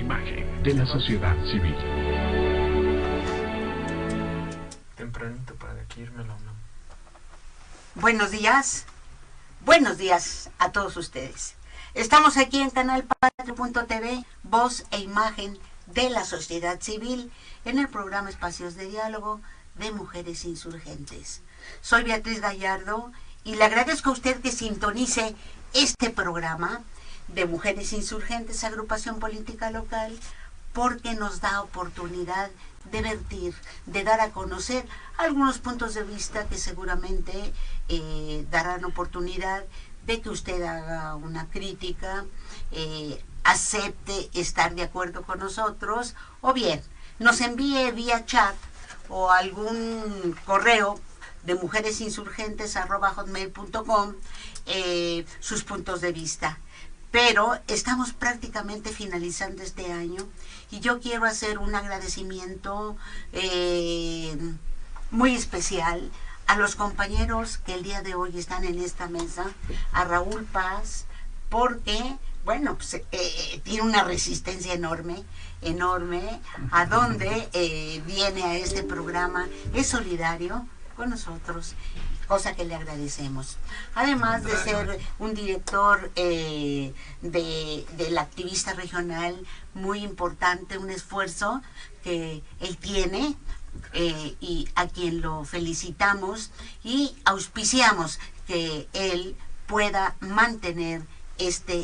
imagen de la sociedad civil. Tempranito para de aquí irme a la UNAM. Buenos días a todos ustedes. Estamos aquí en Canal Patria.tv, voz e imagen de la sociedad civil, en el programa Espacios de Diálogo de Mujeres Insurgentes. Soy Beatriz Gallardo y le agradezco a usted que sintonice este programa de Mujeres Insurgentes, agrupación política local, porque nos da oportunidad de vertir, de dar a conocer algunos puntos de vista que seguramente darán oportunidad de que usted haga una crítica, acepte estar de acuerdo con nosotros, o bien nos envíe vía chat o algún correo de mujeresinsurgentes@hotmail.com sus puntos de vista. Pero estamos prácticamente finalizando este año y yo quiero hacer un agradecimiento muy especial a los compañeros que el día de hoy están en esta mesa, a Raúl Paz, porque, bueno, pues, tiene una resistencia enorme, a donde viene a este programa, es solidario con nosotros, cosa que le agradecemos. Además de ser un director del activista regional muy importante, un esfuerzo que él tiene, y a quien lo felicitamos y auspiciamos que él pueda mantener esta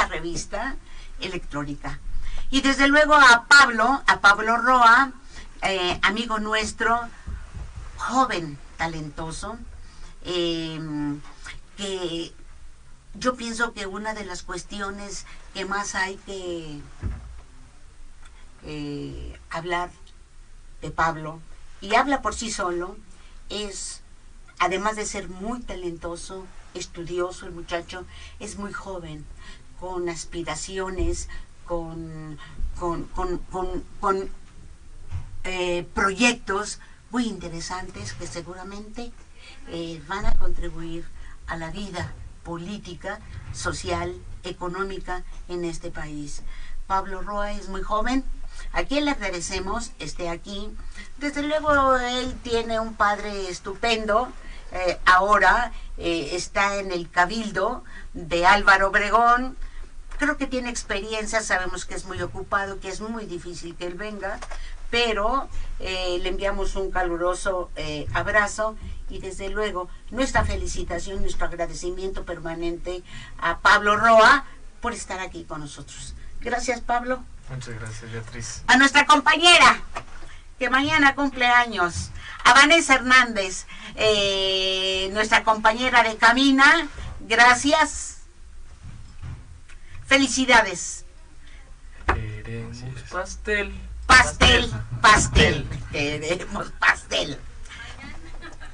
revista electrónica. Y desde luego a Pablo Roa, amigo nuestro, joven, talentoso, que yo pienso que una de las cuestiones que más hay que hablar de Pablo, y habla por sí solo, es, además de ser muy talentoso, estudioso, el muchacho es muy joven, con aspiraciones, con proyectos muy interesantes que seguramente van a contribuir a la vida política, social, económica en este país. Pablo Roa es muy joven, a quien le agradecemos esté aquí. Desde luego él tiene un padre estupendo, ahora está en el Cabildo de Álvaro Obregón, creo que tiene experiencia, sabemos que es muy ocupado, que es muy difícil que él venga, pero le enviamos un caluroso abrazo y desde luego nuestra felicitación, nuestro agradecimiento permanente a Pablo Roa por estar aquí con nosotros. Gracias, Pablo. Muchas gracias, Beatriz. A nuestra compañera, que mañana cumple años, a Vanessa Hernández, nuestra compañera de Camina, gracias. Felicidades. Queremos pastel. Queremos pastel.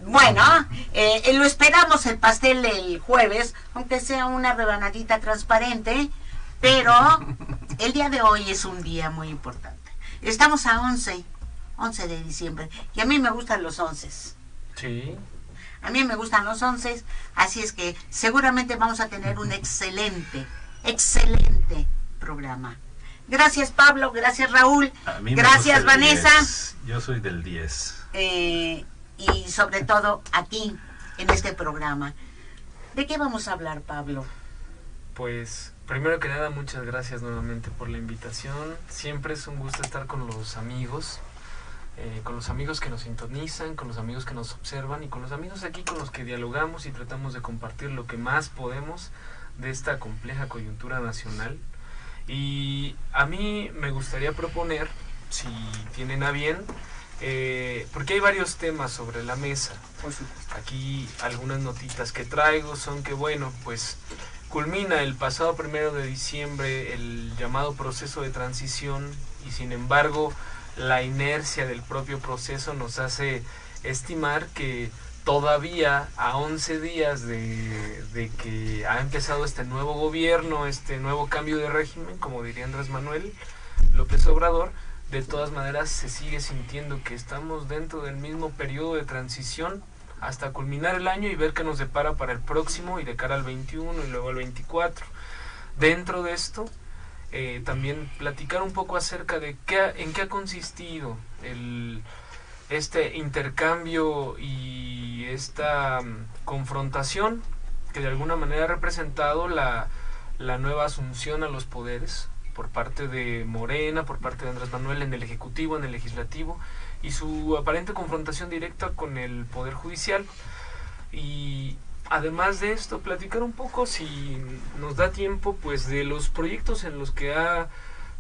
Bueno, lo esperamos el pastel el jueves, aunque sea una rebanadita transparente, pero el día de hoy es un día muy importante. Estamos a 11 de diciembre, y a mí me gustan los 11. Sí. A mí me gustan los 11, así es que seguramente vamos a tener un excelente programa. Gracias, Pablo, gracias, Raúl, gracias, Vanessa. 10. Yo soy del 10. Y sobre todo aquí, en este programa. ¿De qué vamos a hablar, Pablo? Pues, primero que nada, muchas gracias nuevamente por la invitación. Siempre es un gusto estar con los amigos que nos sintonizan, con los amigos que nos observan y con los amigos aquí con los que dialogamos y tratamos de compartir lo que más podemos de esta compleja coyuntura nacional. Y a mí me gustaría proponer, si tienen a bien, porque hay varios temas sobre la mesa. Aquí algunas notitas que traigo son que, bueno, pues culmina el pasado 1 de diciembre el llamado proceso de transición y sin embargo la inercia del propio proceso nos hace estimar que todavía a 11 días de que ha empezado este nuevo gobierno, este nuevo cambio de régimen, como diría Andrés Manuel López Obrador, de todas maneras se sigue sintiendo que estamos dentro del mismo periodo de transición hasta culminar el año y ver qué nos depara para el próximo y de cara al 21 y luego al 24. Dentro de esto, también platicar un poco acerca de en qué ha consistido este intercambio y esta confrontación que de alguna manera ha representado la nueva asunción a los poderes por parte de Morena, por parte de Andrés Manuel en el Ejecutivo, en el Legislativo, y su aparente confrontación directa con el Poder Judicial. Y además de esto, platicar un poco, si nos da tiempo, pues de los proyectos en los que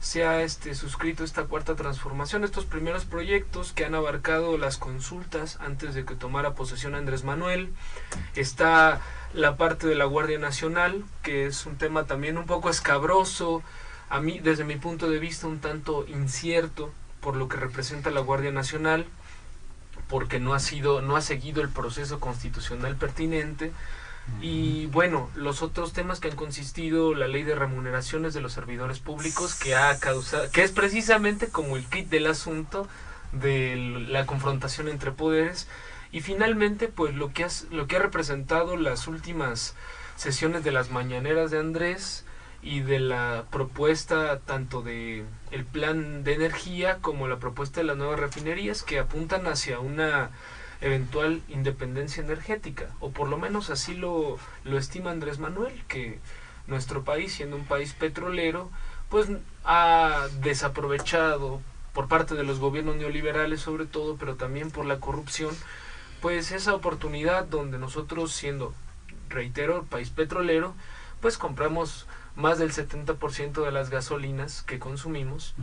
se ha suscrito esta cuarta transformación, estos primeros proyectos que han abarcado las consultas antes de que tomara posesión Andrés Manuel. Está la parte de la Guardia Nacional, que es un tema también un poco escabroso, a mí, desde mi punto de vista, un tanto incierto por lo que representa la Guardia Nacional, porque no ha seguido el proceso constitucional pertinente. Y bueno, los otros temas que han consistido la ley de remuneraciones de los servidores públicos, que es precisamente como el kit del asunto de la confrontación entre poderes. Y finalmente, pues lo que ha representado las últimas sesiones de las mañaneras de Andrés y de la propuesta tanto de el plan de energía como la propuesta de las nuevas refinerías, que apuntan hacia una eventual independencia energética, o por lo menos así lo estima Andrés Manuel, que nuestro país, siendo un país petrolero, pues ha desaprovechado por parte de los gobiernos neoliberales sobre todo, pero también por la corrupción, pues esa oportunidad donde nosotros, siendo, reitero, país petrolero, pues compramos más del 70% de las gasolinas que consumimos,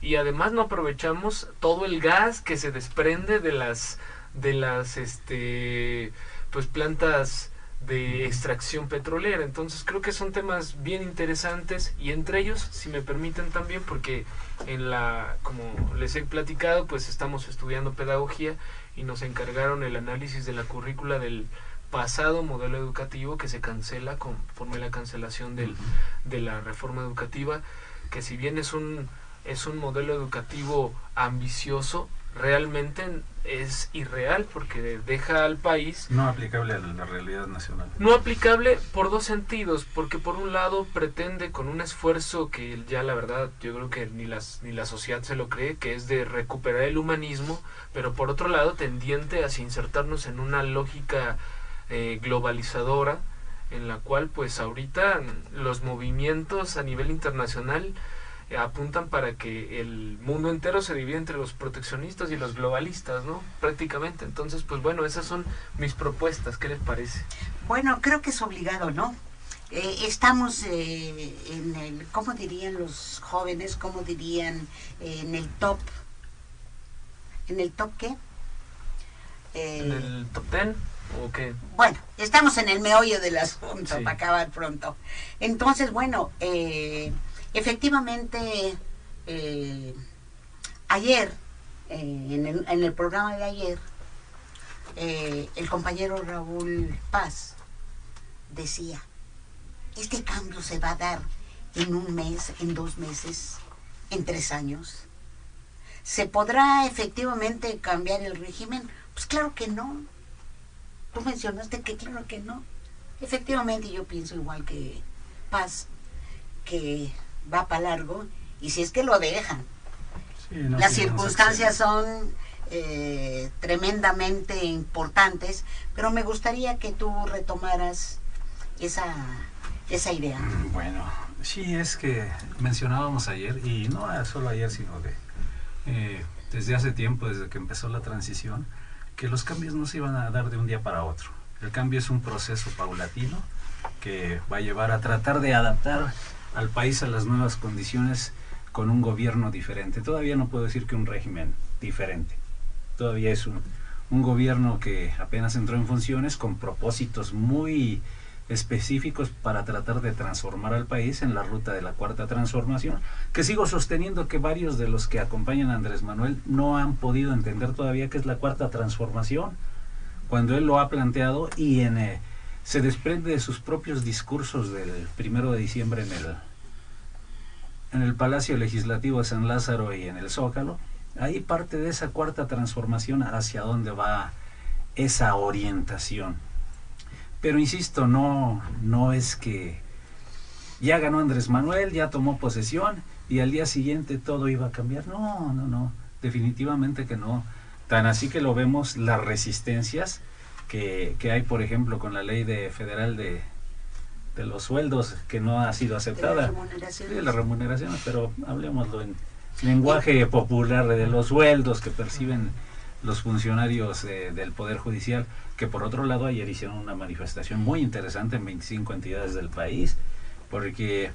y además no aprovechamos todo el gas que se desprende de las pues plantas de extracción petrolera. Entonces creo que son temas bien interesantes, y entre ellos, si me permiten también, porque como les he platicado, pues estamos estudiando pedagogía y nos encargaron el análisis de la currícula del pasado modelo educativo, que se cancela conforme la cancelación de la reforma educativa, que si bien es un modelo educativo ambicioso, realmente es irreal, porque deja al país no aplicable a la realidad nacional. No aplicable por dos sentidos, porque por un lado pretende, con un esfuerzo que ya la verdad yo creo que ni la sociedad se lo cree, que es de recuperar el humanismo, pero por otro lado tendiente hacia insertarnos en una lógica globalizadora, en la cual pues ahorita los movimientos a nivel internacional apuntan para que el mundo entero se divide entre los proteccionistas y los globalistas, ¿no? Prácticamente. Entonces, pues bueno, esas son mis propuestas. ¿Qué les parece? Bueno, creo que es obligado, ¿no? Estamos en el, ¿cómo dirían los jóvenes? ¿Cómo dirían? En el top. ¿En el top qué? ¿En el top 10? ¿O qué? Bueno, estamos en el meollo del asunto, sí, para acabar pronto. Entonces, bueno, efectivamente, ayer, en el programa de ayer, el compañero Raúl Paz decía, este cambio se va a dar en un mes, en 2 meses, en 3 años. ¿Se podrá efectivamente cambiar el régimen? Pues claro que no. Tú mencionaste que claro que no. Efectivamente yo pienso igual que Paz, que va para largo, y si es que lo dejan. Sí, no, las sí, circunstancias no son tremendamente importantes, pero me gustaría que tú retomaras esa idea. Bueno, sí, es que mencionábamos ayer, y no solo ayer, sino desde hace tiempo, desde que empezó la transición, que los cambios no se iban a dar de un día para otro. El cambio es un proceso paulatino que va a llevar a tratar de adaptar al país a las nuevas condiciones con un gobierno diferente. Todavía no puedo decir que un régimen diferente. Todavía es un gobierno que apenas entró en funciones, con propósitos muy específicos para tratar de transformar al país en la ruta de la cuarta transformación, que sigo sosteniendo que varios de los que acompañan a Andrés Manuel no han podido entender todavía qué es la cuarta transformación, cuando él lo ha planteado y se desprende de sus propios discursos del 1 de diciembre en el Palacio Legislativo de San Lázaro y en el Zócalo. Ahí parte de esa cuarta transformación, hacia dónde va esa orientación. Pero insisto, no es que ya ganó Andrés Manuel, ya tomó posesión y al día siguiente todo iba a cambiar. No, definitivamente que no. Tan así que lo vemos las resistencias que hay, por ejemplo, con la ley federal de los sueldos, que no ha sido aceptada. De las remuneraciones, pero hablemoslo en lenguaje popular, de los sueldos que perciben los funcionarios del Poder Judicial, que por otro lado ayer hicieron una manifestación muy interesante en 25 entidades del país, porque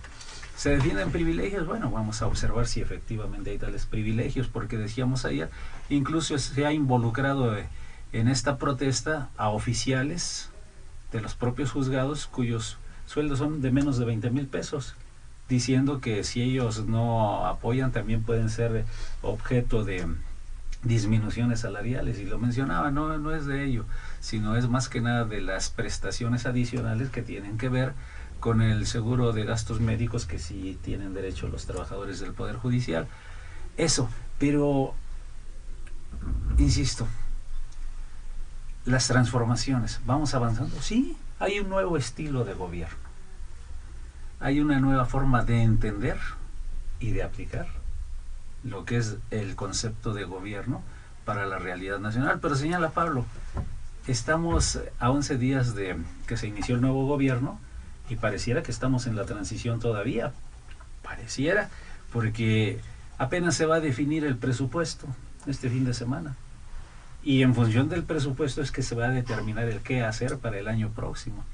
se defienden privilegios. Bueno, vamos a observar si efectivamente hay tales privilegios, porque decíamos ayer, incluso se ha involucrado en esta protesta a oficiales de los propios juzgados cuyos sueldos son de menos de 20,000 pesos, diciendo que si ellos no apoyan también pueden ser objeto de disminuciones salariales, y lo mencionaba, no es de ello, sino es más que nada de las prestaciones adicionales que tienen que ver con el seguro de gastos médicos que sí tienen derecho los trabajadores del Poder Judicial. Eso, pero insisto, las transformaciones, ¿vamos avanzando? Sí, hay un nuevo estilo de gobierno, hay una nueva forma de entender y de aplicar lo que es el concepto de gobierno para la realidad nacional. Pero señala Pablo, estamos a 11 días de que se inició el nuevo gobierno y pareciera que estamos en la transición todavía, pareciera, porque apenas se va a definir el presupuesto este fin de semana, y en función del presupuesto es que se va a determinar el qué hacer para el año próximo,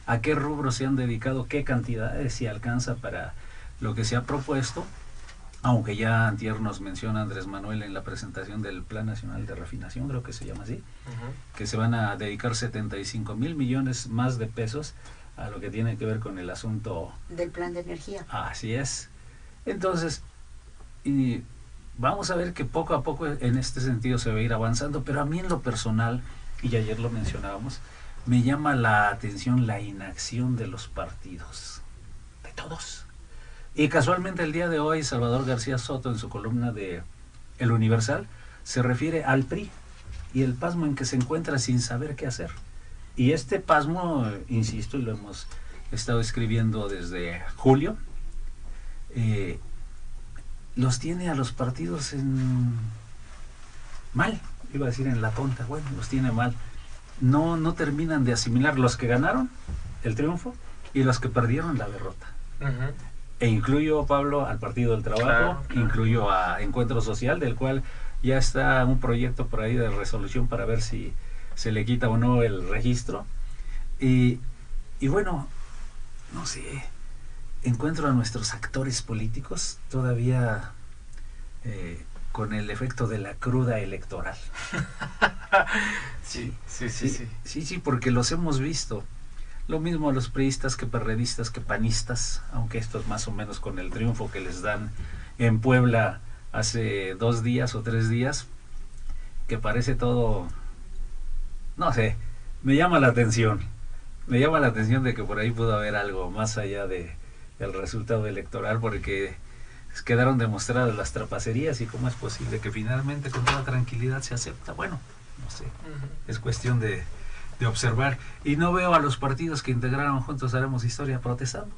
a qué rubros se han dedicado, qué cantidades, si alcanza para lo que se ha propuesto, aunque ya antier nos menciona Andrés Manuel en la presentación del Plan Nacional de Refinación, creo que se llama así, que se van a dedicar 75,000 millones más de pesos a lo que tiene que ver con el asunto del plan de energía. Así es. Entonces, y vamos a ver que poco a poco en este sentido se va a ir avanzando, pero a mí en lo personal, y ayer lo mencionábamos, me llama la atención la inacción de los partidos, de todos. Y casualmente el día de hoy Salvador García Soto, en su columna de El Universal, se refiere al PRI y el pasmo en que se encuentra sin saber qué hacer. Y este pasmo, insisto, y lo hemos estado escribiendo desde julio, los tiene a los partidos mal, iba a decir en la tonta, bueno, los tiene mal. No terminan de asimilar los que ganaron el triunfo y los que perdieron la derrota. E incluyo, Pablo, al Partido del Trabajo, claro. Incluyo a Encuentro Social, del cual ya está un proyecto por ahí de resolución para ver si se le quita o no el registro. Y bueno, no sé, encuentro a nuestros actores políticos todavía con el efecto de la cruda electoral. Sí, porque los hemos visto. Lo mismo a los priistas que perredistas que panistas, aunque esto es más o menos con el triunfo que les dan en Puebla hace 2 días o 3 días, que parece todo, no sé, me llama la atención de que por ahí pudo haber algo más allá del resultado electoral, porque quedaron demostradas las trapacerías y cómo es posible que finalmente con toda tranquilidad se acepta. Bueno, no sé, es cuestión de observar, y no veo a los partidos que integraron Juntos Haremos Historia protestando.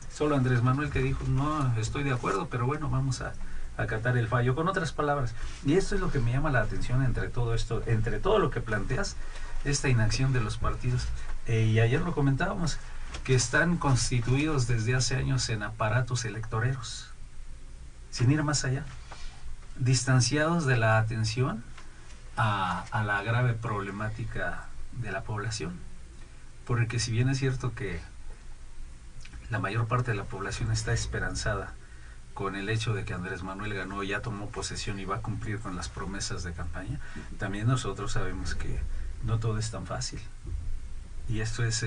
Solo Andrés Manuel, que dijo, no estoy de acuerdo, pero bueno, vamos a acatar el fallo, con otras palabras. Y esto es lo que me llama la atención entre todo esto, entre todo lo que planteas, esta inacción de los partidos. Y ayer lo comentábamos, que están constituidos desde hace años en aparatos electoreros, sin ir más allá, distanciados de la atención a la grave problemática de la población, porque si bien es cierto que la mayor parte de la población está esperanzada con el hecho de que Andrés Manuel ganó, ya tomó posesión y va a cumplir con las promesas de campaña, también nosotros sabemos que no todo es tan fácil, y esto es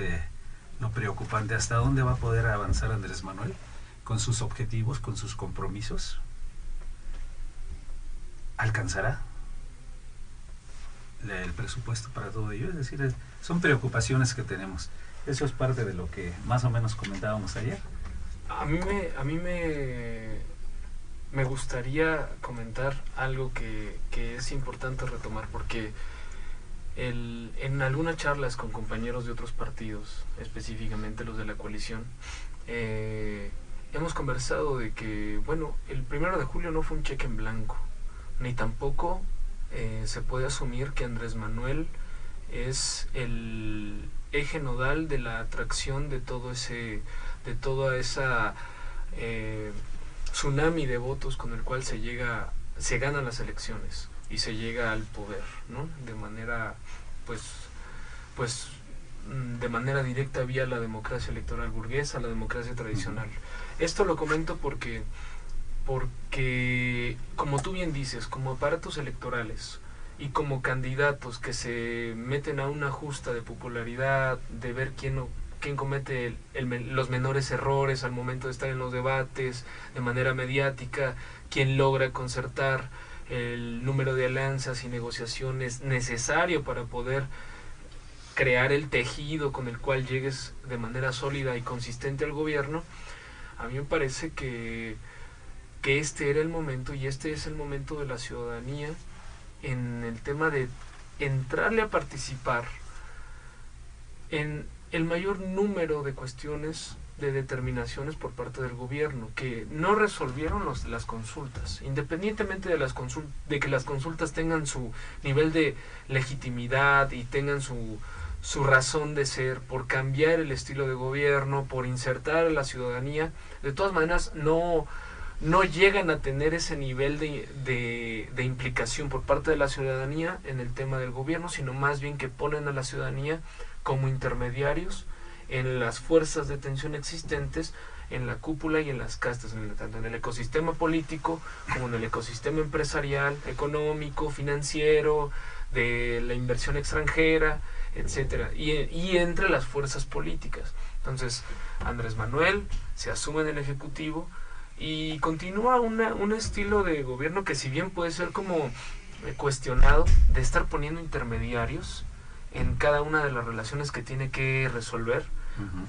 lo preocupante. ¿Hasta dónde va a poder avanzar Andrés Manuel con sus objetivos, con sus compromisos? ¿Alcanzará el presupuesto para todo ello? Es decir, son preocupaciones que tenemos. Eso es parte de lo que más o menos comentábamos ayer. A mí me gustaría comentar algo que es importante retomar, porque en algunas charlas con compañeros de otros partidos, específicamente los de la coalición, hemos conversado de que, bueno, el 1 de julio no fue un cheque en blanco, ni tampoco se puede asumir que Andrés Manuel es el eje nodal de la atracción de toda esa tsunami de votos con el cual se ganan las elecciones y se llega al poder, ¿no? De manera, de manera directa vía la democracia electoral burguesa, la democracia tradicional. Esto lo comento porque, como tú bien dices, como aparatos electorales y como candidatos que se meten a una justa de popularidad, de ver quién comete los menores errores al momento de estar en los debates, de manera mediática, quién logra concertar el número de alianzas y negociaciones necesario para poder crear el tejido con el cual llegues de manera sólida y consistente al gobierno. A mí me parece que este era el momento, y este es el momento de la ciudadanía en el tema de entrarle a participar en el mayor número de cuestiones, de determinaciones por parte del gobierno, que no resolvieron las consultas, independientemente de que las consultas tengan su nivel de legitimidad y tengan su razón de ser, por cambiar el estilo de gobierno, por insertar a la ciudadanía. De todas maneras no llegan a tener ese nivel de implicación por parte de la ciudadanía en el tema del gobierno, sino más bien que ponen a la ciudadanía como intermediarios en las fuerzas de tensión existentes en la cúpula y en las castas, tanto en el ecosistema político como en el ecosistema empresarial, económico, financiero, de la inversión extranjera, etcétera, y entre las fuerzas políticas. Entonces, Andrés Manuel se asume en el Ejecutivo y continúa un estilo de gobierno que, si bien puede ser como cuestionado, de estar poniendo intermediarios en cada una de las relaciones que tiene que resolver,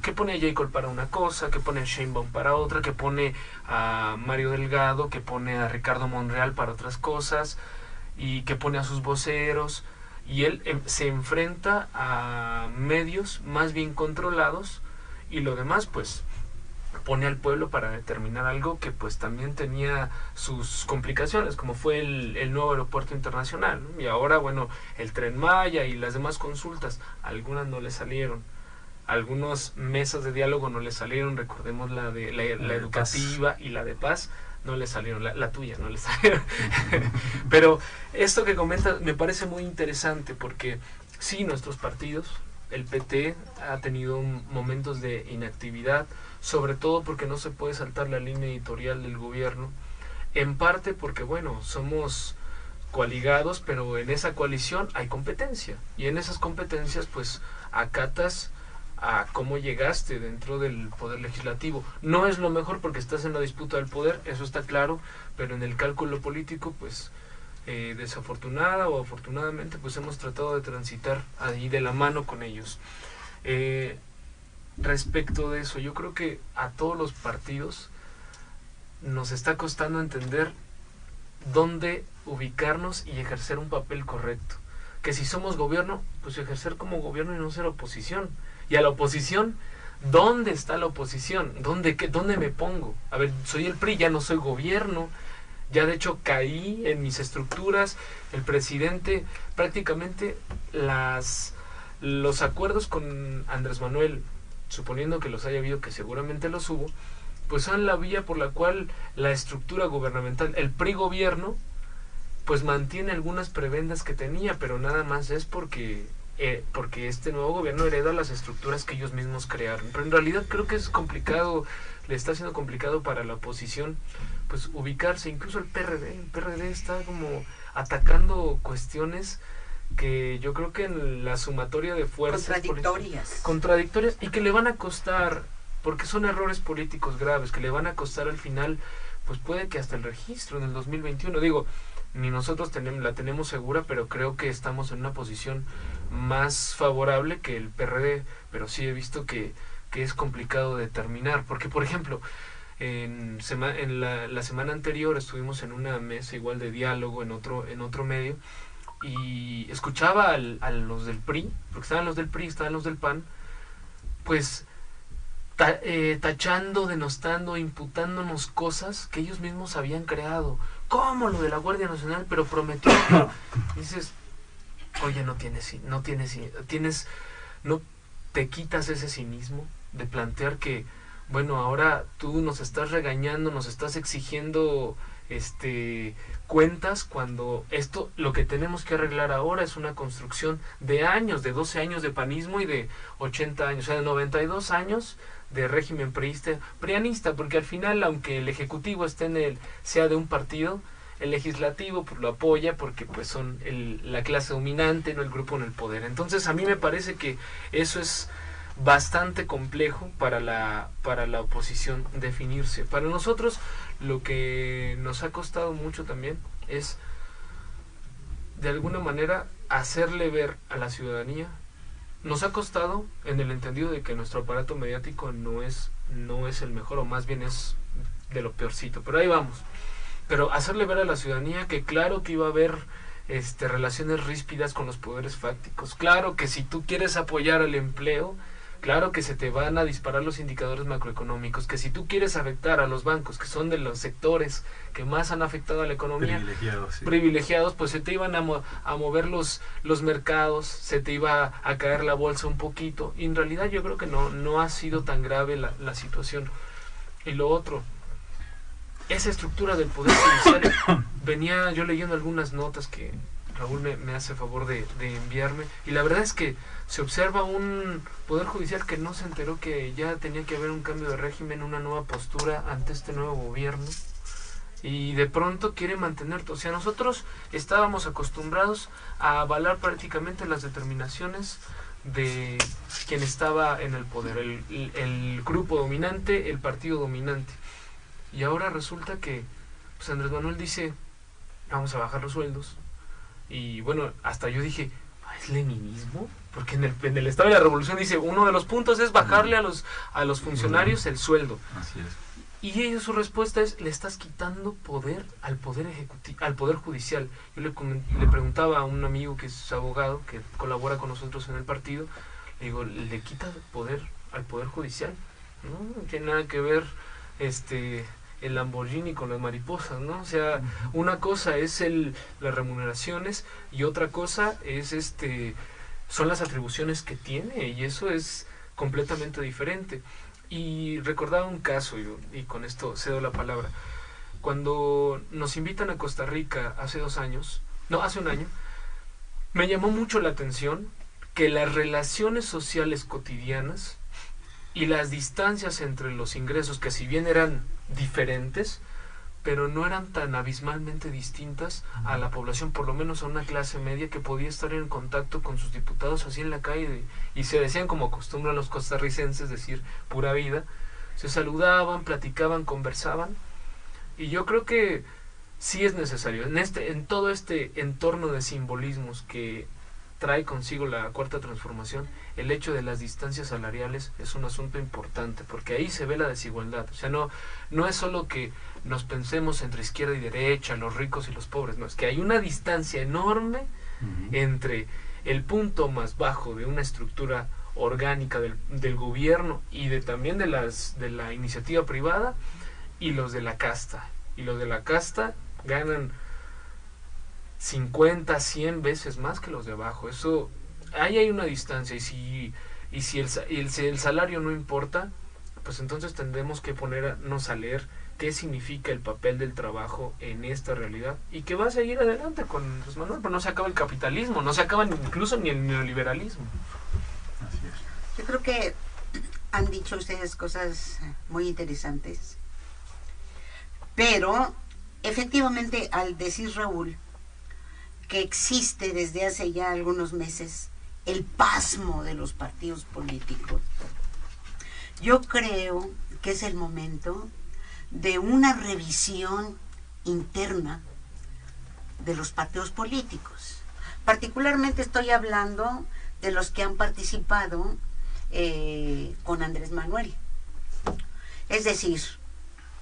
que pone a Jacob para una cosa, que pone a Sheinbaum para otra, que pone a Mario Delgado, que pone a Ricardo Monreal para otras cosas, y que pone a sus voceros, y él se enfrenta a medios más bien controlados, y lo demás pues pone al pueblo para determinar algo que pues también tenía sus complicaciones, como fue el nuevo aeropuerto internacional, ¿no? Y ahora, bueno, el Tren Maya y las demás consultas, algunas no le salieron, algunas mesas de diálogo no le salieron, recordemos la educativa y la de paz, no le salieron, la tuya no le salieron. Pero esto que comentas me parece muy interesante, porque sí, nuestros partidos, el PT ha tenido momentos de inactividad, sobre todo porque no se puede saltar la línea editorial del gobierno, en parte porque, bueno, somos coaligados, pero en esa coalición hay competencia, y en esas competencias pues acatas a cómo llegaste dentro del poder legislativo. No es lo mejor porque estás en la disputa del poder, eso está claro, pero en el cálculo político pues desafortunada o afortunadamente pues hemos tratado de transitar ahí de la mano con ellos. Respecto de eso, yo creo que a todos los partidos nos está costando entender dónde ubicarnos y ejercer un papel correcto. Que si somos gobierno, pues ejercer como gobierno y no ser oposición. Y a la oposición, ¿dónde está la oposición? ¿Dónde me pongo? A ver, soy el PRI, ya no soy gobierno, ya de hecho caí en mis estructuras. El presidente, prácticamente los acuerdos con Andrés Manuel, suponiendo que los haya habido, que seguramente los hubo, pues son la vía por la cual la estructura gubernamental, el PRI gobierno, pues mantiene algunas prebendas que tenía, pero nada más es porque este nuevo gobierno hereda las estructuras que ellos mismos crearon. Pero en realidad creo que es complicado, le está siendo complicado para la oposición pues ubicarse. Incluso el PRD está como atacando cuestiones que yo creo que en la sumatoria de fuerzas contradictorias y que le van a costar, porque son errores políticos graves, que le van a costar al final, pues puede que hasta el registro en el 2021. Digo, ni nosotros la tenemos segura, pero creo que estamos en una posición más favorable que el PRD, pero sí he visto que es complicado determinar, porque por ejemplo, en la semana anterior estuvimos en una mesa igual de diálogo en otro medio, y escuchaba a los del PRI, porque estaban los del PRI, estaban los del PAN, pues tachando, denostando, imputándonos cosas que ellos mismos habían creado, como lo de la Guardia Nacional, pero prometió. Dices, oye, no te quitas ese cinismo de plantear que, bueno, ahora tú nos estás regañando, nos estás exigiendo cuentas, cuando esto, lo que tenemos que arreglar ahora es una construcción de años, de 12 años de panismo y de 80 años, o sea, de 92 años de régimen prianista, porque al final, aunque el ejecutivo sea de un partido, el legislativo pues lo apoya porque pues son la clase dominante, no el grupo en el poder. Entonces a mí me parece que eso es bastante complejo para la oposición definirse. Para nosotros lo que nos ha costado mucho también es de alguna manera hacerle ver a la ciudadanía. Nos ha costado en el entendido de que nuestro aparato mediático no es el mejor, o más bien es de lo peorcito, pero ahí vamos. Pero hacerle ver a la ciudadanía que claro que iba a haber relaciones ríspidas con los poderes fácticos, claro que si tú quieres apoyar al empleo, claro que se te van a disparar los indicadores macroeconómicos, que si tú quieres afectar a los bancos, que son de los sectores que más han afectado a la economía, privilegiados, pues se te iban a mover los mercados, se te iba a caer la bolsa un poquito, y en realidad yo creo que no ha sido tan grave la situación. Y lo otro, esa estructura del Poder Judicial, venía yo leyendo algunas notas que Raúl me hace favor de enviarme, y la verdad es que se observa un Poder Judicial que no se enteró que ya tenía que haber un cambio de régimen, una nueva postura ante este nuevo gobierno, y de pronto quiere mantener, o sea, nosotros estábamos acostumbrados a avalar prácticamente las determinaciones de quien estaba en el poder, el grupo dominante, el partido dominante. Y ahora resulta que pues Andrés Manuel dice, vamos a bajar los sueldos. Y bueno, hasta yo dije, ¿es leninismo? Porque en el Estado de la Revolución dice, uno de los puntos es bajarle a los funcionarios el sueldo. Así es. Y ellos, su respuesta es, le estás quitando poder al poder ejecutivo, al poder judicial. Yo le preguntaba a un amigo que es abogado, que colabora con nosotros en el partido, le digo, ¿le quita poder al poder judicial? No tiene nada que ver el Lamborghini con las mariposas, ¿no? O sea, una cosa es las remuneraciones y otra cosa es son las atribuciones que tiene, y eso es completamente diferente. Y recordaba un caso, y con esto cedo la palabra. Cuando nos invitan a Costa Rica hace un año, me llamó mucho la atención que las relaciones sociales cotidianas y las distancias entre los ingresos, que si bien eran diferentes, pero no eran tan abismalmente distintas a la población, por lo menos a una clase media que podía estar en contacto con sus diputados así en la calle, y se decían, como acostumbran los costarricenses decir, pura vida, se saludaban, platicaban, conversaban, y yo creo que sí es necesario, en todo este entorno de simbolismos que trae consigo la Cuarta Transformación, el hecho de las distancias salariales es un asunto importante, porque ahí se ve la desigualdad. O sea, no es solo que nos pensemos entre izquierda y derecha, los ricos y los pobres, no, es que hay una distancia enorme entre el punto más bajo de una estructura orgánica del gobierno y también de la iniciativa privada, y los de la casta. Y los de la casta ganan 50, 100 veces más que los de abajo. Eso, ahí hay una distancia, y si el salario no importa, pues entonces tendremos que ponernos a leer qué significa el papel del trabajo en esta realidad, y que va a seguir adelante con Andrés Manuel, pero no se acaba el capitalismo, no se acaba incluso ni el neoliberalismo. Así es. Yo creo que han dicho ustedes cosas muy interesantes, pero efectivamente, al decir Raúl que existe desde hace ya algunos meses el pasmo de los partidos políticos, yo creo que es el momento de una revisión interna de los partidos políticos. Particularmente estoy hablando de los que han participado con Andrés Manuel. Es decir,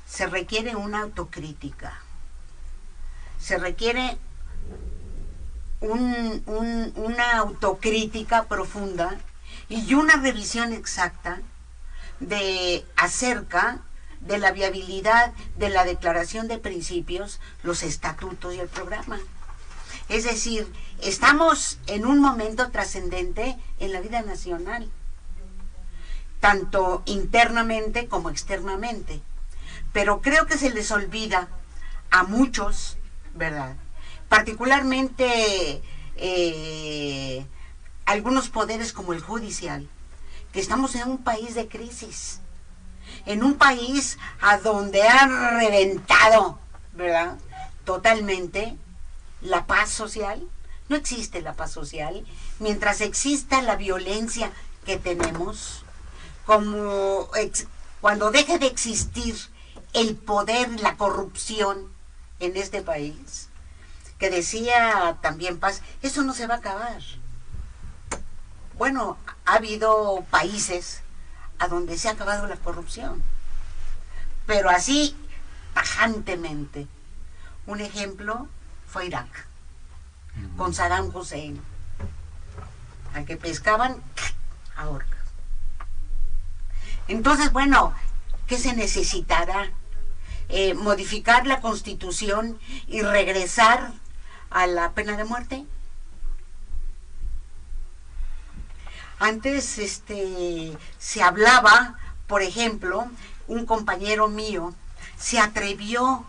se requiere una autocrítica, se requiere una autocrítica profunda y una revisión exacta, acerca de la viabilidad de la declaración de principios, los estatutos y el programa. Es decir, estamos en un momento trascendente en la vida nacional, tanto internamente como externamente. Pero creo que se les olvida a muchos, ¿verdad? Particularmente algunos poderes como el judicial, que estamos en un país de crisis, en un país a donde han reventado, ¿verdad?, totalmente la paz social. No existe la paz social mientras exista la violencia que tenemos, cuando deje de existir el poder, la corrupción en este país, que decía también Paz, eso no se va a acabar. Bueno, ha habido países a donde se ha acabado la corrupción, pero así tajantemente. Un ejemplo fue Irak, con Saddam Hussein, al que pescaban a horca. Entonces, bueno, ¿qué se necesitará? Modificar la Constitución y regresar a la pena de muerte. Antes se hablaba, por ejemplo, un compañero mío se atrevió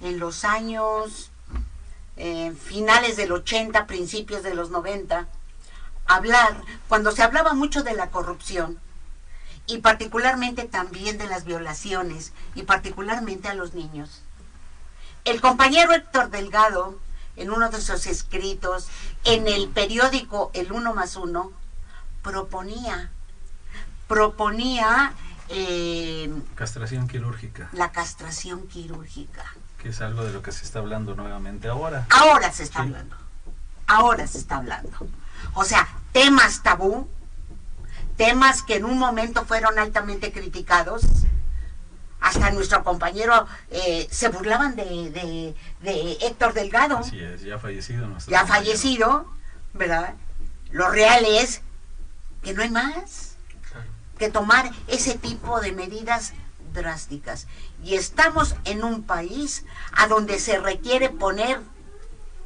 en los años finales del 80, principios de los 90, a hablar, cuando se hablaba mucho de la corrupción, y particularmente también de las violaciones, y particularmente a los niños. El compañero Héctor Delgado, en uno de sus escritos, en el periódico El 1+1, proponía castración quirúrgica. La castración quirúrgica. Que es algo de lo que se está hablando nuevamente ahora. Ahora se está hablando. Ahora se está hablando. O sea, temas tabú, temas que en un momento fueron altamente criticados. Hasta nuestro compañero se burlaban de Héctor Delgado. Así es, ya fallecido. Ya fallecido, ¿verdad? Lo real es que no hay más que tomar ese tipo de medidas drásticas. Y estamos en un país a donde se requiere poner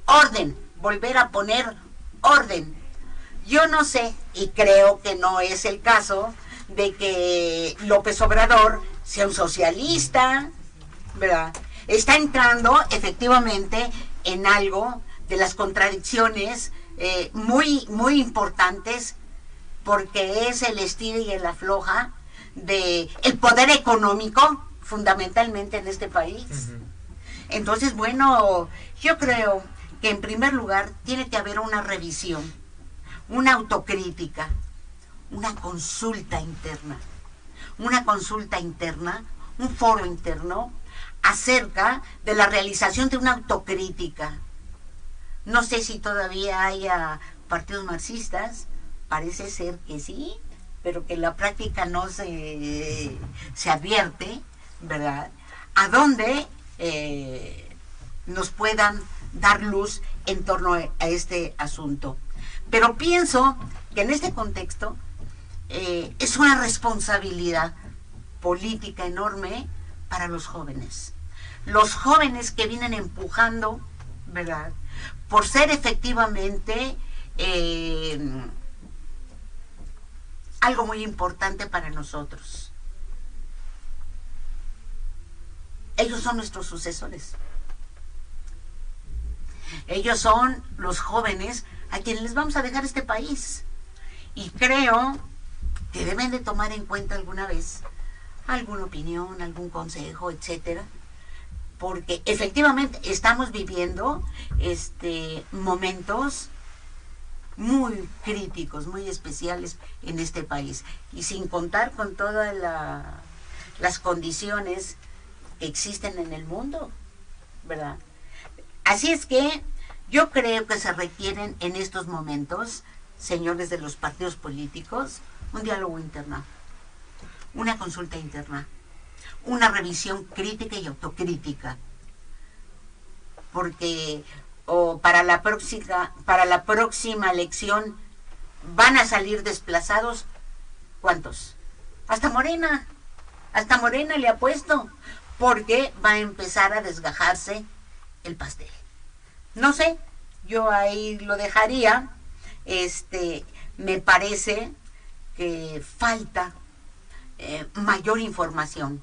orden, volver a poner orden. Yo no sé, y creo que no es el caso, de que López Obrador sea un socialista, ¿verdad? Está entrando efectivamente en algo de las contradicciones muy, muy importantes, porque es el estilo y el afloja de el poder económico, fundamentalmente en este país. Entonces, bueno, yo creo que en primer lugar tiene que haber una revisión, una autocrítica, una consulta interna, un foro interno acerca de la realización de una autocrítica. No sé si todavía haya partidos marxistas, parece ser que sí, pero que en la práctica no se advierte, ¿verdad?, a donde nos puedan dar luz en torno a este asunto. Pero pienso que en este contexto es una responsabilidad política enorme para los jóvenes que vienen empujando, ¿verdad?, por ser efectivamente algo muy importante para nosotros. Ellos son nuestros sucesores. Ellos son los jóvenes a quienes les vamos a dejar este país. Y creo que deben de tomar en cuenta alguna vez alguna opinión, algún consejo, etcétera, porque efectivamente estamos viviendo momentos muy críticos, muy especiales en este país, y sin contar con todas las condiciones que existen en el mundo, ¿verdad? Así es que yo creo que se requieren en estos momentos, señores de los partidos políticos, un diálogo interno, una consulta interna, una revisión crítica y autocrítica, porque para la próxima elección van a salir desplazados, ¿cuántos? Hasta Morena le apuesto, porque va a empezar a desgajarse el pastel. No sé, yo ahí lo dejaría. Me parece que falta mayor información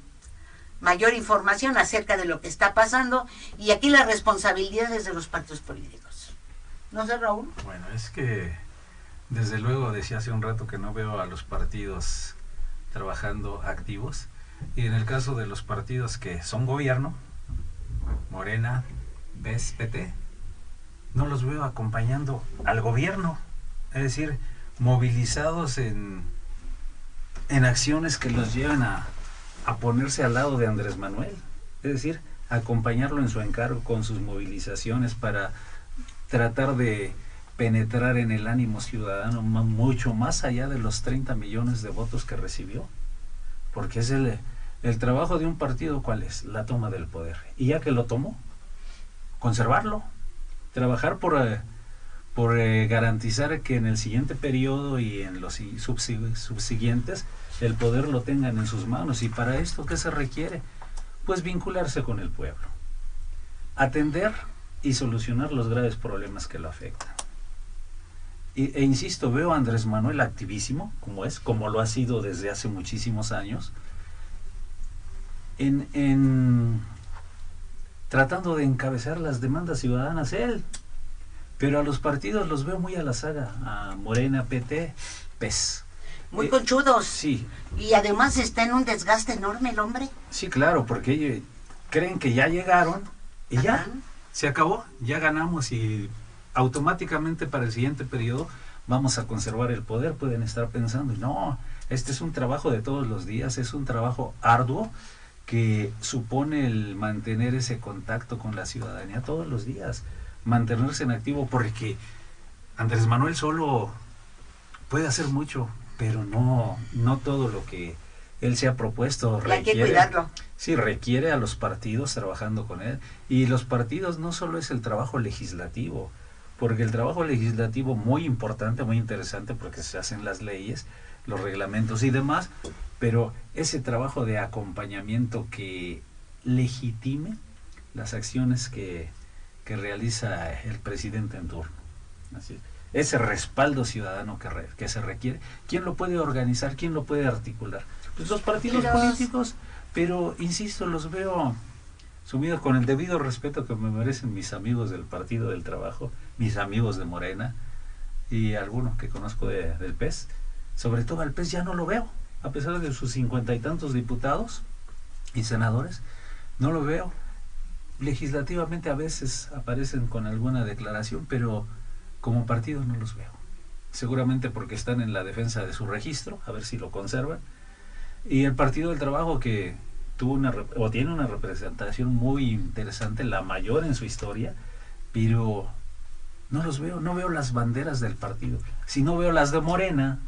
acerca de lo que está pasando, y aquí la responsabilidad es de los partidos políticos. ¿No sé, Raúl? Bueno, es que desde luego decía hace un rato que no veo a los partidos trabajando activos, y en el caso de los partidos que son gobierno, Morena, PES, PT, no los veo acompañando al gobierno, es decir, movilizados en acciones que los llevan a ponerse al lado de Andrés Manuel, es decir, acompañarlo en su encargo con sus movilizaciones para tratar de penetrar en el ánimo ciudadano mucho más allá de los 30 millones de votos que recibió, porque es el trabajo de un partido. ¿Cuál es? La toma del poder, y ya que lo tomó, conservarlo, trabajar por garantizar que en el siguiente periodo y en los subsiguientes el poder lo tengan en sus manos. Y para esto, ¿qué se requiere? Pues vincularse con el pueblo, atender y solucionar los graves problemas que lo afectan. E insisto, veo a Andrés Manuel activísimo, como lo ha sido desde hace muchísimos años, en tratando de encabezar las demandas ciudadanas él, pero a los partidos los veo muy a la saga, a Morena, PT, PES. Muy conchudos. Sí. Y además está en un desgaste enorme el hombre. Sí, claro, porque ellos creen que ya llegaron y Ajá. ya se acabó, ya ganamos, y automáticamente para el siguiente periodo vamos a conservar el poder. Pueden estar pensando, no, este es un trabajo de todos los días, es un trabajo arduo que supone el mantener ese contacto con la ciudadanía todos los días, mantenerse en activo, porque Andrés Manuel solo puede hacer mucho, pero no todo lo que él se ha propuesto Hay que cuidarlo. Sí, requiere a los partidos trabajando con él, y los partidos no solo es el trabajo legislativo, porque el trabajo legislativo muy importante, muy interesante, porque se hacen las leyes, los reglamentos y demás, pero ese trabajo de acompañamiento que legitime las acciones que realiza el presidente en turno. Así es. Ese respaldo ciudadano que se requiere, ¿quién lo puede organizar? ¿Quién lo puede articular? Pues los partidos políticos, pero insisto, los veo sumidos, con el debido respeto que me merecen mis amigos del Partido del Trabajo, mis amigos de Morena y algunos que conozco del PES. Sobre todo al PES ya no lo veo, a pesar de sus 50 y tantos diputados y senadores, no lo veo. Legislativamente a veces aparecen con alguna declaración, pero como partido no los veo. Seguramente porque están en la defensa de su registro, a ver si lo conservan. Y el Partido del Trabajo, que tiene una representación muy interesante, la mayor en su historia, pero no los veo, no veo las banderas del partido. Si no veo las de Morena,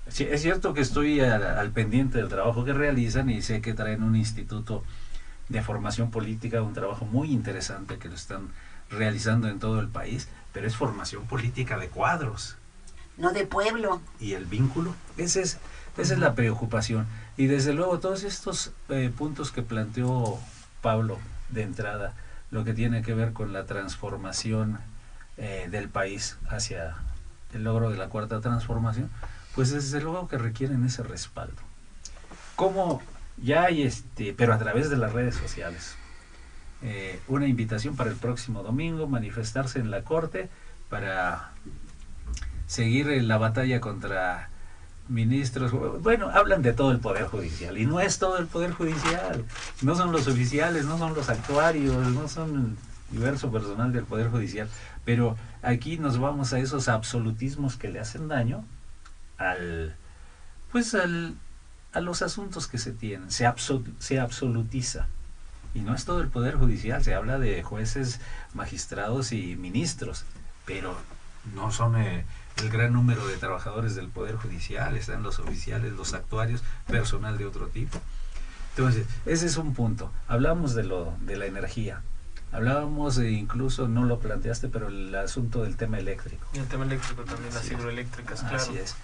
sí, es cierto que estoy al pendiente del trabajo que realizan y sé que traen un instituto de formación política, un trabajo muy interesante que lo están realizando en todo el país, pero es formación política de cuadros. No de pueblo. Y el vínculo, esa es la preocupación. Y desde luego todos estos puntos que planteó Pablo de entrada, lo que tiene que ver con la transformación del país hacia el logro de la cuarta transformación, pues desde luego que requieren ese respaldo. ¿Cómo? Ya hay pero a través de las redes sociales. Una invitación para el próximo domingo, manifestarse en la Corte para seguir la batalla contra ministros. Bueno, hablan de todo el Poder Judicial, y no es todo el Poder Judicial, no son los oficiales, no son los actuarios, no son el diverso personal del Poder Judicial, pero aquí nos vamos a esos absolutismos que le hacen daño a los asuntos que se tienen. Se absolutiza, y no es todo el Poder Judicial, se habla de jueces, magistrados y ministros, pero no son el gran número de trabajadores del Poder Judicial. Están los oficiales, los actuarios, personal de otro tipo. Entonces, ese es un punto. Hablamos de la energía, hablábamos incluso, no lo planteaste, pero el asunto del tema eléctrico. Y el tema eléctrico también, las hidroeléctricas, claro. Así es.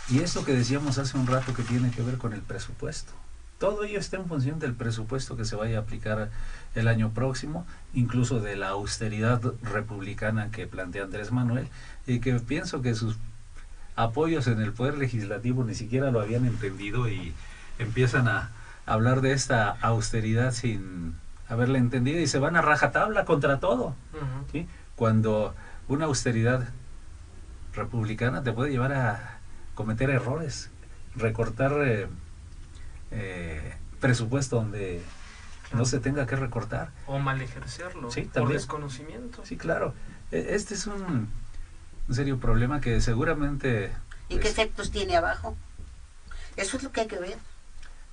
Y esto que decíamos hace un rato que tiene que ver con el presupuesto. Todo ello está en función del presupuesto que se vaya a aplicar el año próximo, incluso de la austeridad republicana que plantea Andrés Manuel, y que pienso que sus apoyos en el Poder Legislativo ni siquiera lo habían entendido y empiezan a hablar de esta austeridad sin haberla entendido y se van a rajatabla contra todo. ¿Sí? Cuando una austeridad republicana te puede llevar a cometer errores, recortar presupuesto donde no se tenga que recortar. O mal ejercerlo, sí, por también. desconocimiento. Sí, claro. Este es un serio problema que seguramente... ¿Y qué efectos tiene abajo? Eso es lo que hay que ver.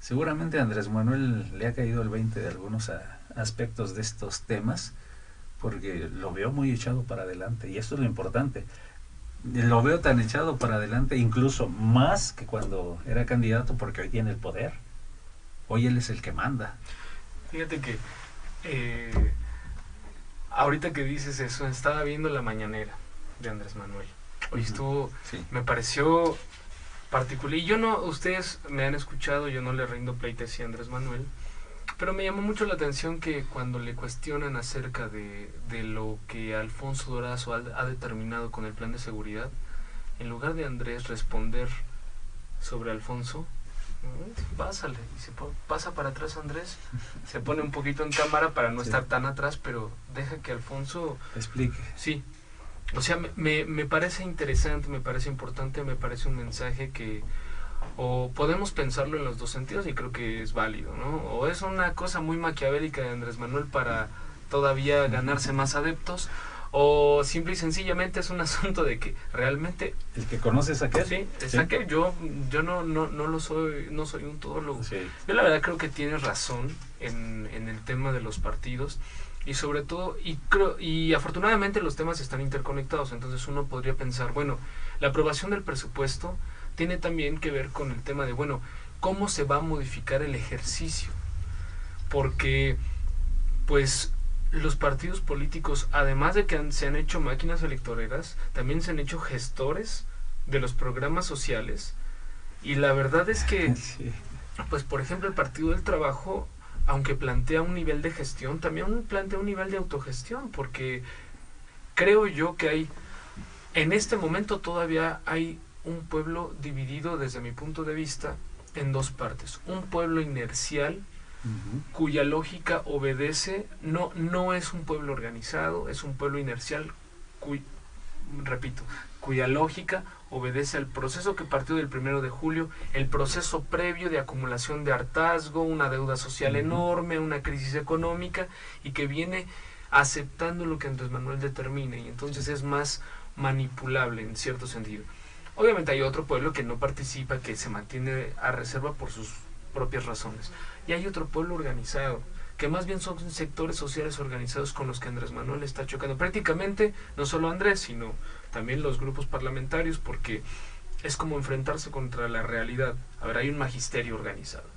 Seguramente a Andrés Manuel le ha caído el 20 de algunos aspectos de estos temas, porque lo veo muy echado para adelante, y esto es lo importante. Lo veo tan echado para adelante, incluso más que cuando era candidato, porque hoy tiene el poder. Hoy él es el que manda. Fíjate que ahorita que dices eso, estaba viendo la mañanera de Andrés Manuel. Hoy estuvo, sí. Me pareció particular. Y yo no, ustedes me han escuchado, yo no le rindo pleitesía a Andrés Manuel, pero me llamó mucho la atención que cuando le cuestionan acerca de lo que Alfonso Durazo ha determinado con el plan de seguridad, en lugar de Andrés responder sobre Alfonso, pásale, y se pasa para atrás Andrés, se pone un poquito en cámara para no estar tan atrás, pero deja que Alfonso explique. Sí, o sea, me parece interesante, me parece importante, me parece un mensaje que o podemos pensarlo en los dos sentidos y creo que es válido, ¿no? O es una cosa muy maquiavélica de Andrés Manuel para todavía ganarse más adeptos, o simple y sencillamente es un asunto de que realmente... El que conoces a aquel. Sí, es aquel. Yo no lo soy, no soy un todólogo. Sí. Yo la verdad creo que tienes razón en el tema de los partidos, y sobre todo, y afortunadamente los temas están interconectados, entonces uno podría pensar, bueno, la aprobación del presupuesto tiene también que ver con el tema de, bueno, ¿cómo se va a modificar el ejercicio? Porque, pues, los partidos políticos, además de que se han hecho máquinas electoreras, también se han hecho gestores de los programas sociales, y la verdad es que, sí. Pues, por ejemplo, el Partido del Trabajo, aunque plantea un nivel de gestión, también plantea un nivel de autogestión, porque creo yo que hay, en este momento todavía hay un pueblo dividido desde mi punto de vista en dos partes. Un pueblo inercial, cuya lógica obedece, no es un pueblo organizado, es un pueblo inercial, cuya lógica obedece al proceso que partió del 1 de julio, el proceso previo de acumulación de hartazgo, una deuda social enorme, una crisis económica, y que viene aceptando lo que Andrés Manuel determine, y entonces es más manipulable en cierto sentido. Obviamente hay otro pueblo que no participa, que se mantiene a reserva por sus propias razones. Y hay otro pueblo organizado, que más bien son sectores sociales organizados con los que Andrés Manuel está chocando. Prácticamente, no solo Andrés, sino también los grupos parlamentarios, porque es como enfrentarse contra la realidad. A ver, hay un magisterio organizado.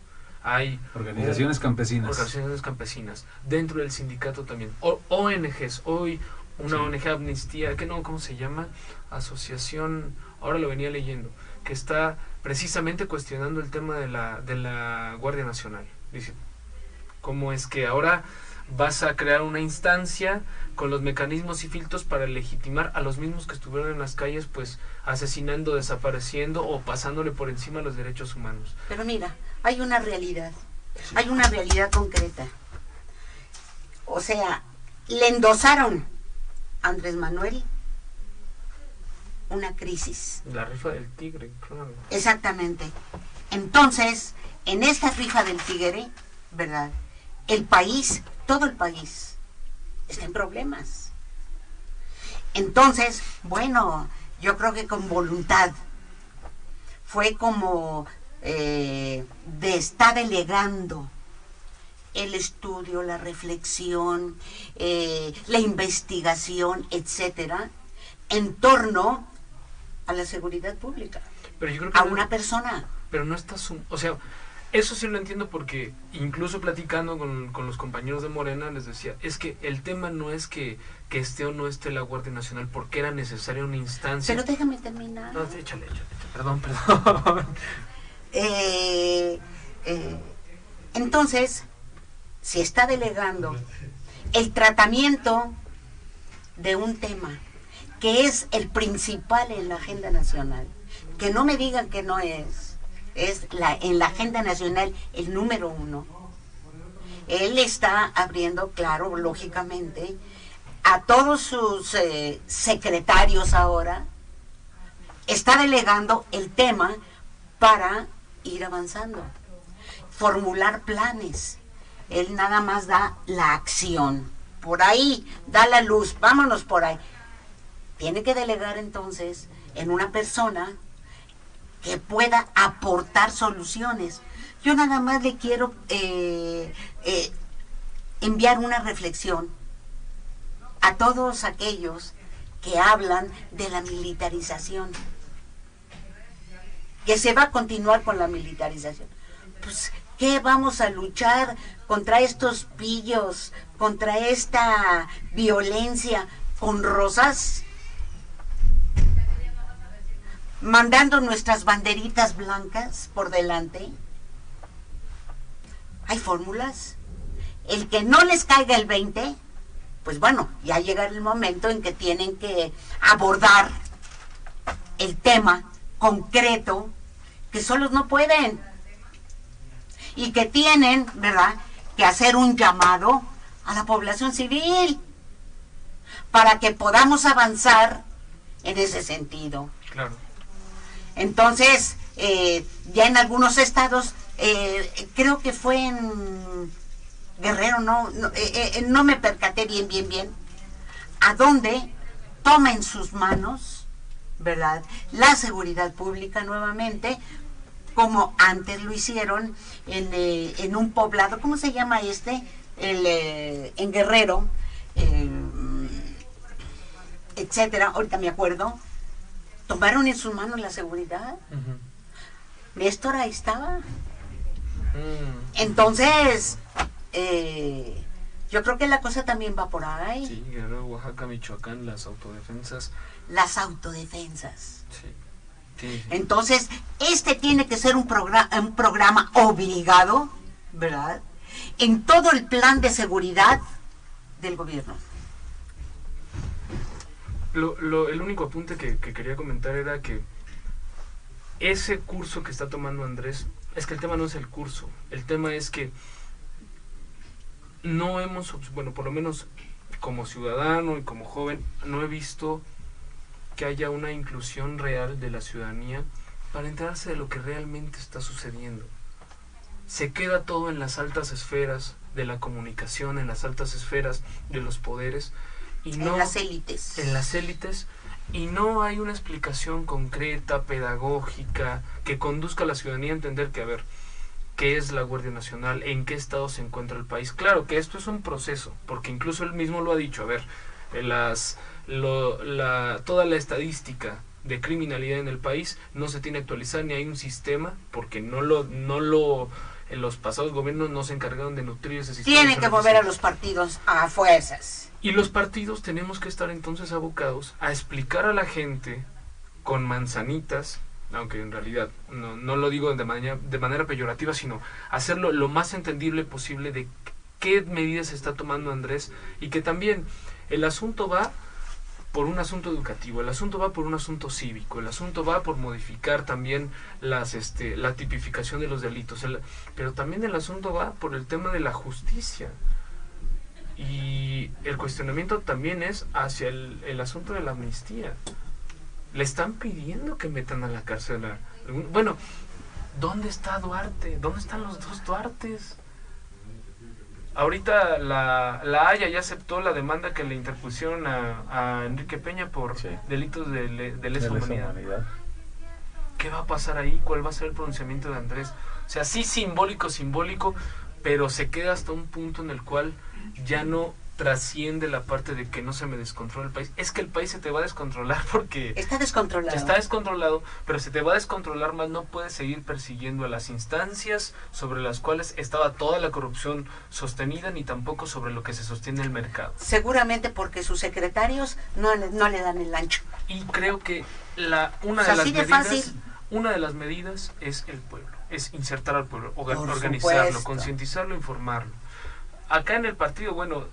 Hay organizaciones campesinas. Dentro del sindicato también. ONGs. Hoy una ONG Amnistía, ¿cómo se llama? Asociación, ahora lo venía leyendo, que está precisamente cuestionando el tema de la Guardia Nacional. Dice, ¿cómo es que ahora vas a crear una instancia con los mecanismos y filtros para legitimar a los mismos que estuvieron en las calles, pues asesinando, desapareciendo o pasándole por encima los derechos humanos? Pero mira, hay una realidad, hay una realidad concreta. O sea, le endosaron a Andrés Manuel una crisis. La rifa del tigre, claro. Exactamente. Entonces, en esta rifa del tigre, ¿verdad? El país, todo el país, está en problemas. Entonces, bueno, yo creo que con voluntad fue como está delegando el estudio, la reflexión, la investigación, etcétera, en torno a la seguridad pública, pero yo creo que a una persona. Pero no está o sea, eso sí lo entiendo, porque incluso platicando con los compañeros de Morena les decía, es que el tema no es que esté o no esté la Guardia Nacional, porque era necesaria una instancia. Pero déjame terminar. No, échale. Perdón. Entonces, se está delegando el tratamiento de un tema que es el principal en la agenda nacional. Que no me digan que no es en la agenda nacional el número 1. Él está abriendo, claro, lógicamente, a todos sus secretarios ahora, está delegando el tema para ir avanzando, formular planes. Él nada más da la acción, por ahí, da la luz, vámonos por ahí. Tiene que delegar entonces en una persona que pueda aportar soluciones. Yo nada más le quiero enviar una reflexión a todos aquellos que hablan de la militarización, que se va a continuar con la militarización. Pues, ¿qué vamos a luchar contra estos pillos, contra esta violencia con rosas? Mandando nuestras banderitas blancas por delante. Hay fórmulas. El que no les caiga el 20, pues bueno, ya llega el momento en que tienen que abordar el tema concreto, que solos no pueden, y que tienen, ¿verdad?, que hacer un llamado a la población civil para que podamos avanzar en ese sentido. Claro. Entonces, ya en algunos estados, creo que fue en Guerrero, no me percaté bien, a donde toma en sus manos, ¿verdad?, la seguridad pública nuevamente, como antes lo hicieron en un poblado, ¿cómo se llama en Guerrero, etcétera, ahorita me acuerdo. Tomaron en sus manos la seguridad. Néstor ahí estaba. Entonces, yo creo que la cosa también va por ahí. Sí, Guerrero, Oaxaca, Michoacán, las autodefensas. Sí. Sí. Entonces, tiene que ser un programa obligado, ¿verdad?, en todo el plan de seguridad del gobierno. El único apunte que quería comentar era que ese curso que está tomando Andrés, es que el tema no es el curso, el tema es que no hemos, bueno, por lo menos como ciudadano y como joven, no he visto que haya una inclusión real de la ciudadanía para enterarse de lo que realmente está sucediendo. Se queda todo en las altas esferas de la comunicación, en las altas esferas de los poderes, y no, en las élites. Y no hay una explicación concreta, pedagógica, que conduzca a la ciudadanía a entender que, a ver, ¿qué es la Guardia Nacional? ¿En qué estado se encuentra el país? Claro que esto es un proceso, porque incluso él mismo lo ha dicho, a ver, toda la estadística de criminalidad en el país no se tiene actualizada, ni hay un sistema, porque en los pasados gobiernos no se encargaron de nutrir ese sistema. Tienen que mover a los partidos a fuerzas. Y los partidos tenemos que estar entonces abocados a explicar a la gente con manzanitas, aunque en realidad no lo digo de manera peyorativa, sino hacerlo lo más entendible posible de qué medidas está tomando Andrés, y que también el asunto va por un asunto educativo, el asunto va por un asunto cívico, el asunto va por modificar también la tipificación de los delitos, pero también el asunto va por el tema de la justicia. Y el cuestionamiento también es hacia el asunto de la amnistía. Le están pidiendo que metan a la cárcel bueno, ¿dónde está Duarte? ¿Dónde están los dos Duartes? Ahorita la Haya ya aceptó la demanda que le interpusieron a Enrique Peña por delitos de lesa humanidad. ¿Qué va a pasar ahí? ¿Cuál va a ser el pronunciamiento de Andrés? O sea, sí simbólico, pero se queda hasta un punto en el cual ya no trasciende la parte de que no se me descontrola el país. Es que el país se te va a descontrolar porque... Está descontrolado, pero se te va a descontrolar más. No puedes seguir persiguiendo a las instancias sobre las cuales estaba toda la corrupción sostenida, ni tampoco sobre lo que se sostiene el mercado. Seguramente porque sus secretarios no le dan el ancho. Y creo que una de las medidas una de las medidas es el pueblo, es insertar al pueblo, organizarlo, supuesto. concientizarlo, informarlo. Acá en el partido, bueno,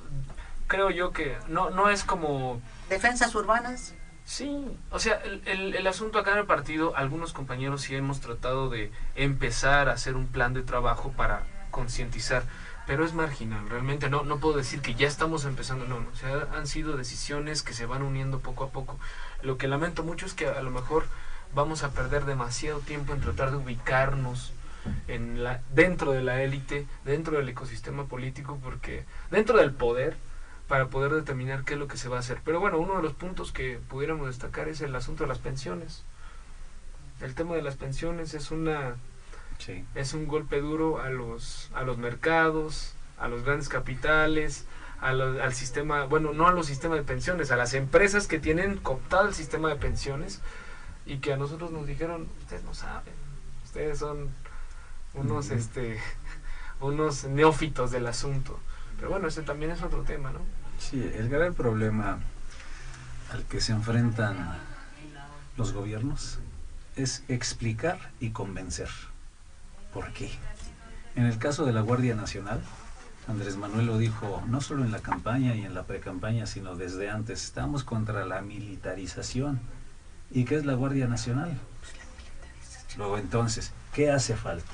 creo yo que no es como... ¿Defensas urbanas? Sí, o sea, el asunto acá en el partido, algunos compañeros sí hemos tratado de empezar a hacer un plan de trabajo para concientizar, pero es marginal, realmente no puedo decir que ya estamos empezando, no, o sea, han sido decisiones que se van uniendo poco a poco. Lo que lamento mucho es que a lo mejor vamos a perder demasiado tiempo en tratar de ubicarnos dentro de la élite, dentro del ecosistema político, porque dentro del poder, para poder determinar qué es lo que se va a hacer. Pero bueno, uno de los puntos que pudiéramos destacar es el asunto de las pensiones. El tema de las pensiones es un golpe duro a los mercados, a los grandes capitales, al sistema, bueno, no a los sistemas de pensiones, a las empresas que tienen cooptado el sistema de pensiones y que a nosotros nos dijeron, ustedes no saben, ustedes son unos unos neófitos del asunto. Pero bueno, ese también es otro tema, ¿no? Sí, el gran problema al que se enfrentan los gobiernos es explicar y convencer. ¿Por qué? En el caso de la Guardia Nacional, Andrés Manuel lo dijo no solo en la campaña y en la precampaña, sino desde antes, estamos contra la militarización. ¿Y qué es la Guardia Nacional? Luego entonces, ¿qué hace falta?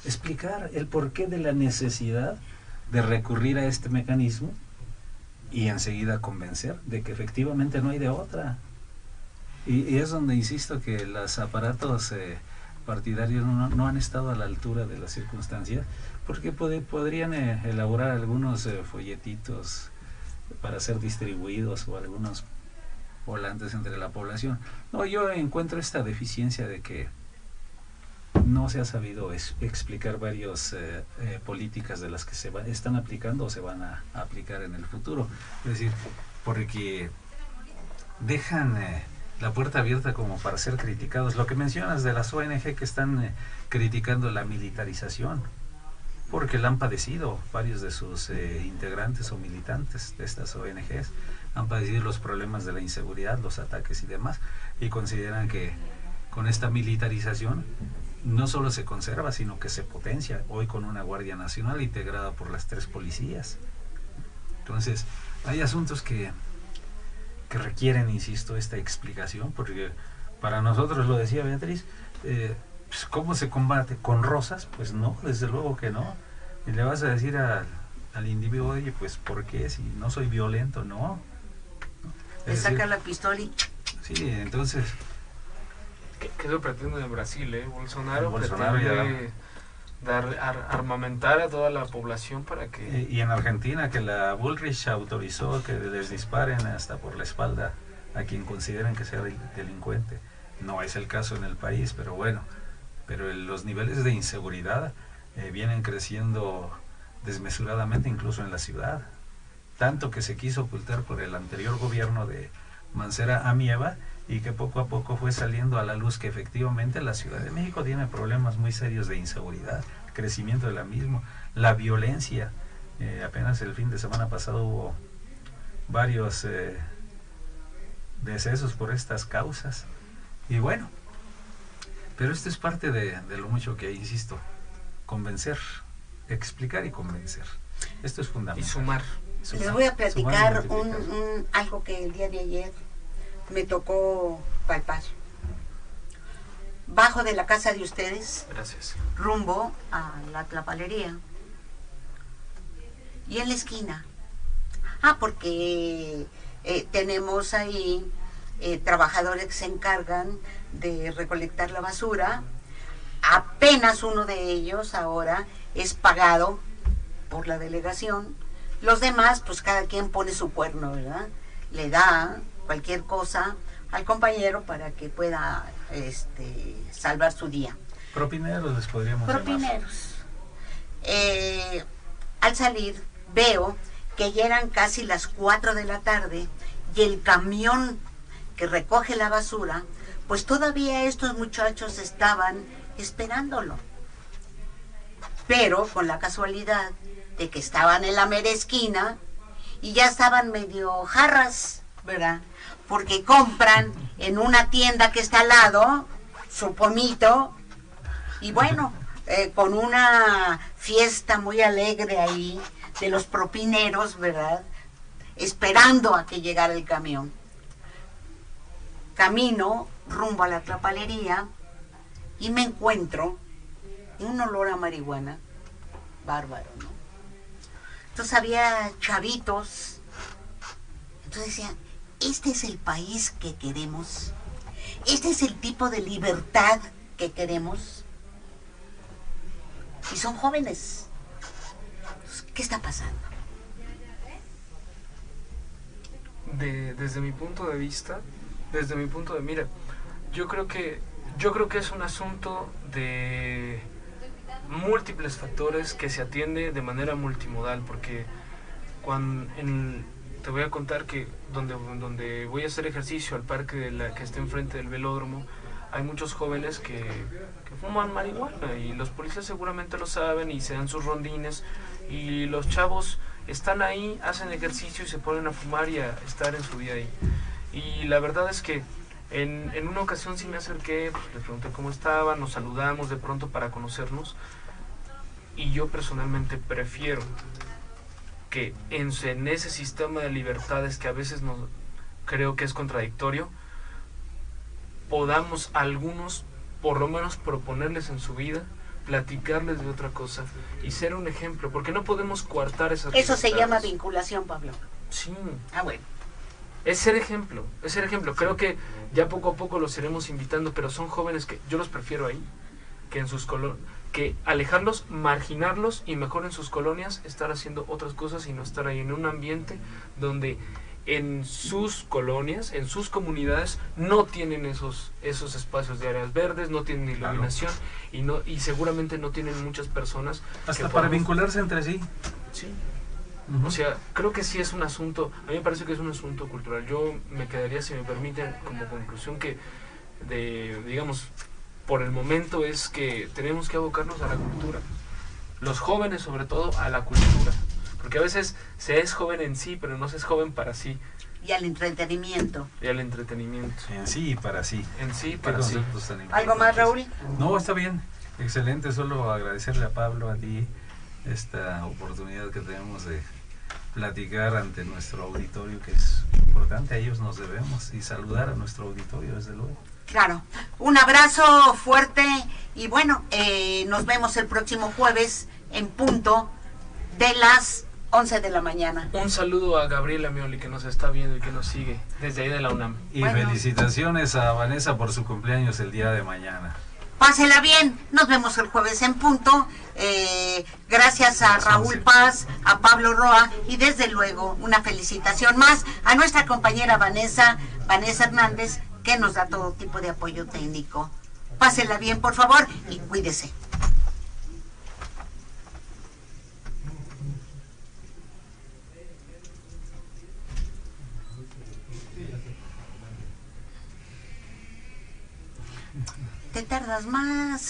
Explicar el porqué de la necesidad de recurrir a este mecanismo y enseguida convencer de que efectivamente no hay de otra. Y es donde insisto que los aparatos partidarios no han estado a la altura de las circunstancias, porque podrían elaborar algunos folletitos para ser distribuidos o algunos volantes entre la población. No, yo encuentro esta deficiencia de que no se ha sabido explicar varias políticas de las que están aplicando o se van a aplicar en el futuro. Es decir, porque dejan la puerta abierta como para ser criticados. Lo que mencionas de las ONG que están criticando la militarización, porque la han padecido, varios de sus integrantes o militantes de estas ONGs han padecido los problemas de la inseguridad, los ataques y demás, y consideran que con esta militarización no solo se conserva, sino que se potencia, hoy con una Guardia Nacional integrada por las 3 policías. Entonces, hay asuntos que requieren, insisto, esta explicación, porque para nosotros, lo decía Beatriz, pues, ¿cómo se combate? ¿Con rosas? Pues no, desde luego que no. Y le vas a decir al individuo, oye, pues ¿por qué? Si no soy violento, no. Le saca la pistola y... Sí, entonces... ¿Qué lo pretende en Brasil, Bolsonaro pretende armamentar a toda la población para que... Y en Argentina, que la Bullrich autorizó que les disparen hasta por la espalda a quien consideren que sea delincuente. No es el caso en el país, pero bueno, pero los niveles de inseguridad vienen creciendo desmesuradamente incluso en la ciudad. Tanto que se quiso ocultar por el anterior gobierno de Mancera Amieva, y que poco a poco fue saliendo a la luz que efectivamente la Ciudad de México tiene problemas muy serios de inseguridad, crecimiento de la misma, la violencia. Apenas el fin de semana pasado hubo varios decesos por estas causas. Y bueno, pero esto es parte de lo mucho que, insisto, convencer, explicar y convencer. Esto es fundamental. Y sumar. Les voy a platicar Sumar algo que el día de ayer me tocó palpar. Bajo de la casa de ustedes, Gracias. rumbo a la Tlapalería, y en la esquina, porque tenemos ahí trabajadores que se encargan de recolectar la basura. Apenas uno de ellos ahora es pagado por la delegación. Los demás, pues cada quien pone su cuerno, ¿verdad? Le da cualquier cosa al compañero para que pueda salvar su día. Propineros les podríamos llamar. Propineros. Al salir veo que ya eran casi las 4 de la tarde y el camión que recoge la basura, pues todavía estos muchachos estaban esperándolo. Pero con la casualidad de que estaban en la mera esquina y ya estaban medio jarras, ¿verdad? Porque compran en una tienda que está al lado su pomito y bueno, con una fiesta muy alegre ahí de los propineros, ¿verdad? Esperando a que llegara el camión. Camino rumbo a la tlapalería y me encuentro un olor a marihuana bárbaro, ¿no? Entonces había chavitos, entonces decían, este es el país que queremos, este es el tipo de libertad que queremos, y son jóvenes. Entonces, ¿qué está pasando? Desde mi punto de vista, mira, yo creo que es un asunto de múltiples factores que se atiende de manera multimodal, porque te voy a contar que donde voy a hacer ejercicio, al parque que está enfrente del velódromo, hay muchos jóvenes que fuman marihuana y los policías seguramente lo saben y se dan sus rondines y los chavos están ahí, hacen ejercicio y se ponen a fumar y a estar en su vida ahí. Y la verdad es que en una ocasión sí me acerqué, pues, les pregunté cómo estaban, nos saludamos de pronto para conocernos, y yo personalmente prefiero que en ese sistema de libertades que a veces creo que es contradictorio, podamos algunos por lo menos proponerles en su vida, platicarles de otra cosa y ser un ejemplo, porque no podemos coartar esas Eso se libertades. llama vinculación, Pablo. Sí. Ah, bueno. Es ser ejemplo. Creo que ya poco a poco los iremos invitando, pero son jóvenes que yo los prefiero ahí, que en sus que alejarlos, marginarlos y mejor en sus colonias estar haciendo otras cosas y no estar ahí en un ambiente donde en sus colonias, en sus comunidades no tienen esos espacios de áreas verdes, no tienen iluminación, claro. y seguramente no tienen muchas personas hasta para vincularse entre sí. Sí. O sea, creo que sí es un asunto, a mí me parece que es un asunto cultural. Yo me quedaría, si me permiten, como conclusión digamos, por el momento es que tenemos que abocarnos a la cultura. Los jóvenes, sobre todo, a la cultura. Porque a veces se es joven en sí, pero no se es joven para sí. Y al entretenimiento. En sí y para sí. En sí y para sí. ¿Algo más, Raúl? No, está bien. Excelente. Solo agradecerle a Pablo, a ti, esta oportunidad que tenemos de platicar ante nuestro auditorio, que es importante. A ellos nos debemos, y saludar a nuestro auditorio, desde luego. Claro. Un abrazo fuerte y bueno, nos vemos el próximo jueves en punto de las 11 de la mañana. Un saludo a Gabriela Mioli, que nos está viendo y que nos sigue desde ahí de la UNAM. Y bueno, felicitaciones a Vanessa por su cumpleaños el día de mañana. Pásela bien, nos vemos el jueves en punto. Gracias a Raúl Paz, a Pablo Roa y desde luego una felicitación más a nuestra compañera Vanessa Hernández, que nos da todo tipo de apoyo técnico. Pásela bien, por favor, y cuídese. Te tardas más.